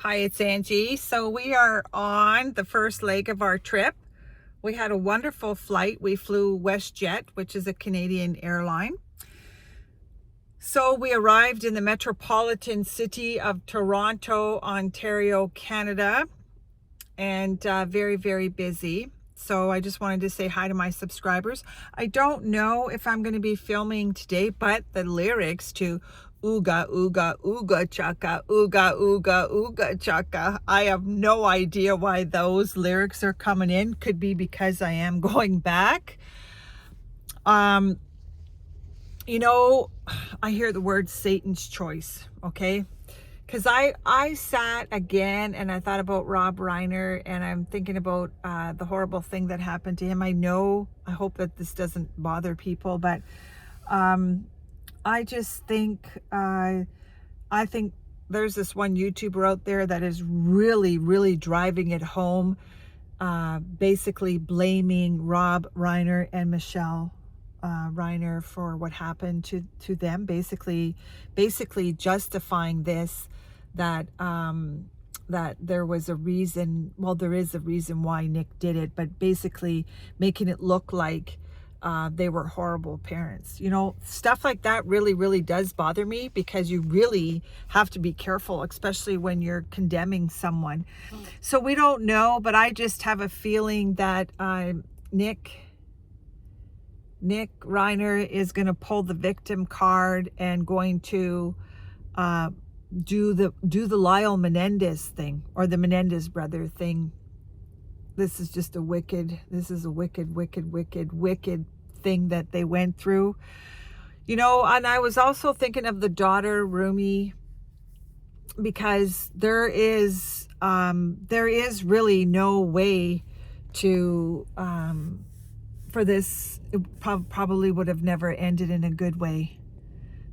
Hi, it's Angie. So we are on the first leg of our trip. We had a wonderful flight. We flew WestJet, which is a Canadian airline. So we arrived in the metropolitan city of Toronto, Ontario, Canada, and very, very busy. So I just wanted to say hi to my subscribers. I don't know if I'm going to be filming today, but the lyrics to Ooga, ooga, ooga chaka, ooga, ooga, ooga chaka. I have no idea why those lyrics are coming in. Could be because I am going back. You know, I hear the word Satan's choice, okay? Because I sat again and I thought about Rob Reiner, and I'm thinking about the horrible thing that happened to him. I hope that this doesn't bother people, but I just think, I think there's this one YouTuber out there that is really, really driving it home, basically blaming Rob Reiner and Michelle Reiner for what happened to them, basically justifying this, that that there was a reason, well, there is a reason why Nick did it, but basically making it look like they were horrible parents. You know, stuff like that really, really does bother me, because you really have to be careful, especially when you're condemning someone. So we don't know, but I just have a feeling that Nick Reiner is going to pull the victim card and going to do the Lyle Menendez thing, or the Menendez brother thing. This is just a wicked thing that they went through. You know, and I was also thinking of the daughter, Rumi, because there is really no way to for this. It probably would have never ended in a good way.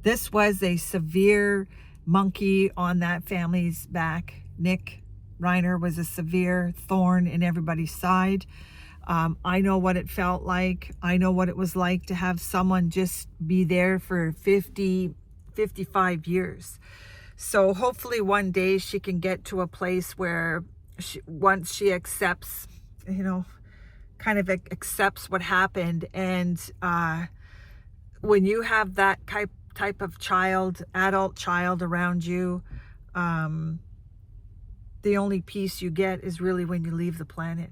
This was a severe monkey on that family's back. Nick Reiner was a severe thorn in everybody's side. I know what it felt like. I know what it was like to have someone just be there for 55 years. So hopefully one day she can get to a place where once she accepts, kind of accepts what happened. And when you have that type of adult child around you, the only peace you get is really when you leave the planet.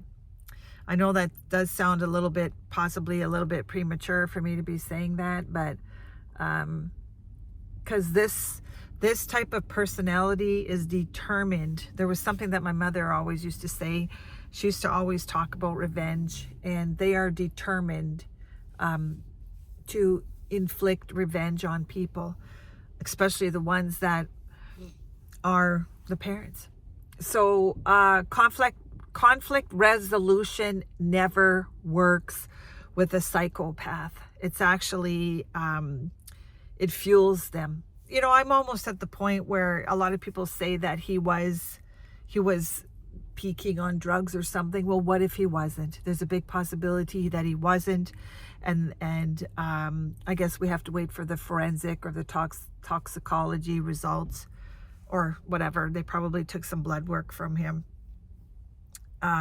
I know that does sound possibly a little bit premature for me to be saying that, but because this type of personality is determined. There was something that my mother always used to say. She used to always talk about revenge, and they are determined to inflict revenge on people, especially the ones that are the parents. So conflict resolution never works with a psychopath. It's actually it fuels them. You know, I'm almost at the point where a lot of people say that he was peaking on drugs or something. Well, what if he wasn't? There's a big possibility that he wasn't, and I guess we have to wait for the forensic or the toxicology results or whatever. They probably took some blood work from him.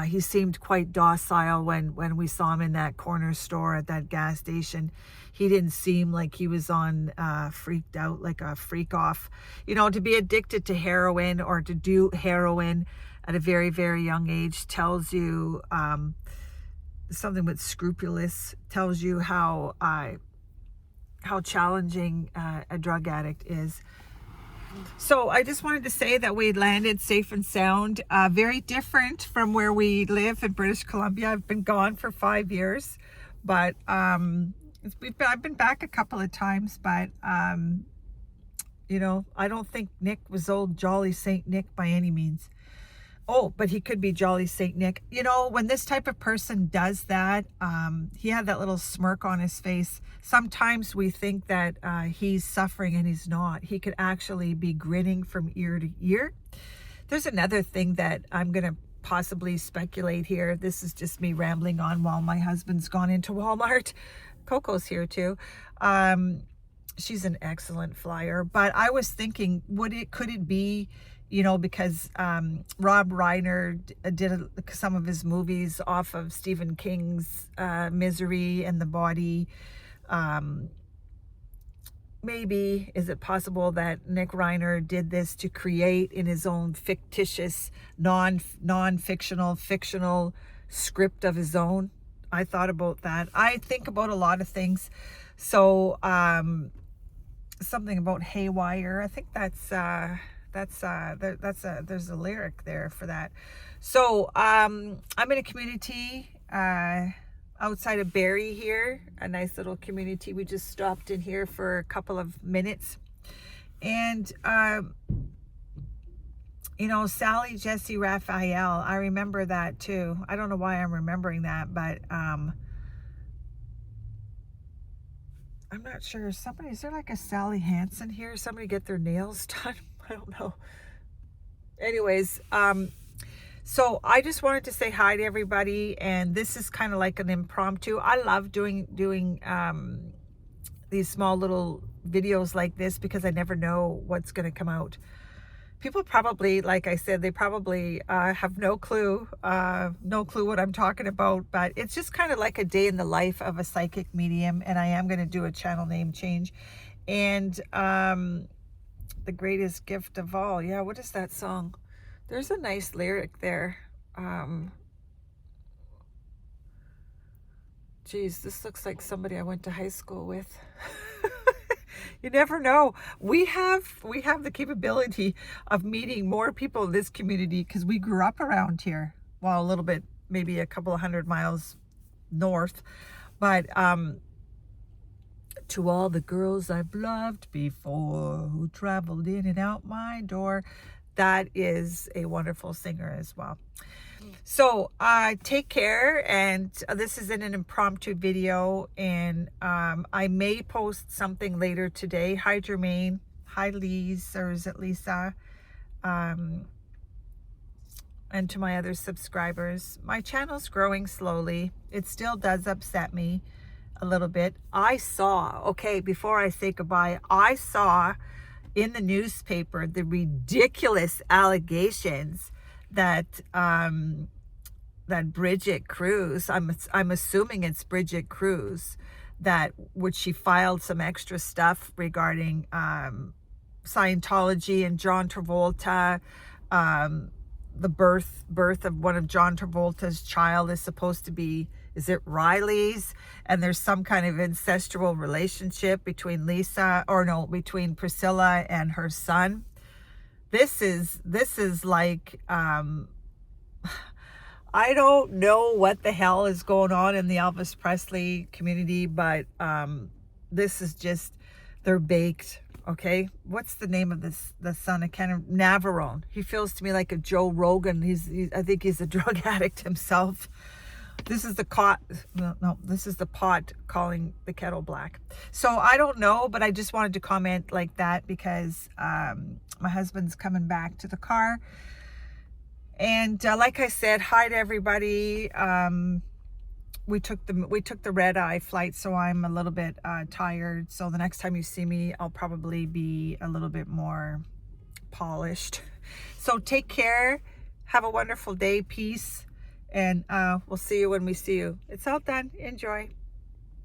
He seemed quite docile when we saw him in that corner store at that gas station. He didn't seem like he was on freaked out, like a freak off. You know, to be addicted to heroin or to do heroin at a very, very young age tells you something with scrupulous, tells you how challenging a drug addict is. So I just wanted to say that we landed safe and sound, very different from where we live in British Columbia. I've been gone for 5 years, but I've been back a couple of times, but you know, I don't think Nick was old Jolly Saint Nick by any means. Oh, but he could be Jolly Saint Nick. You know, when this type of person does that, he had that little smirk on his face. Sometimes we think that he's suffering, and he's not. He could actually be grinning from ear to ear. There's another thing that I'm going to possibly speculate here. This is just me rambling on while my husband's gone into Walmart. Coco's here too. She's an excellent flyer. But I was thinking, could it be you know, because Rob Reiner did some of his movies off of Stephen King's Misery and the Body. Maybe is it possible that Nick Reiner did this to create in his own fictitious, non-fictional, fictional script of his own? I thought about that. I think about a lot of things. So something about haywire. I think there's a lyric there for that. So I'm in a community outside of Barrie here, a nice little community. We just stopped in here for a couple of minutes, and you know, Sally, Jesse, Raphael, I remember that too. I don't know why I'm remembering that, but I'm not sure. Somebody, is there like a Sally Hansen here? Somebody get their nails done? I don't know. Anyways, so I just wanted to say hi to everybody, and this is kind of like an impromptu. I love doing these small little videos like this because I never know what's going to come out. People probably, like I said, they probably have no clue what I'm talking about, but it's just kind of like a day in the life of a psychic medium, and I am going to do a channel name change. And the greatest gift of all. Yeah, what is that song? There's a nice lyric there. Geez, this looks like somebody I went to high school with. You never know. We have the capability of meeting more people in this community because we grew up around here. Well, a little bit, maybe a couple of 100 miles north. But to all the girls I've loved before who traveled in and out my door. That is a wonderful singer as well. So take care, and this is in an impromptu video, and I may post something later today. Hi Jermaine, hi Lise, or is it Lisa? And to my other subscribers, my channel's growing slowly. It still does upset me a little bit. I saw, okay, before I say goodbye, I saw in the newspaper the ridiculous allegations that that Bridget Cruz, I'm assuming it's Bridget Cruz, that which she filed some extra stuff regarding Scientology and John Travolta. The birth of one of John Travolta's child is supposed to be, is it Riley's? And there's some kind of incestual relationship between between Priscilla and her son. This is like, I don't know what the hell is going on in the Elvis Presley community, but this is just, they're baked. Okay, what's the name of the son? I can't. Navarone. He feels to me like a Joe Rogan. I think he's a drug addict himself. This is the this is the pot calling the kettle black. So I don't know, but I just wanted to comment like that because my husband's coming back to the car, and like I said, hi to everybody. We took the red-eye flight, so I'm a little bit tired. So the next time you see me, I'll probably be a little bit more polished. So take care. Have a wonderful day. Peace. And we'll see you when we see you. It's all done. Enjoy.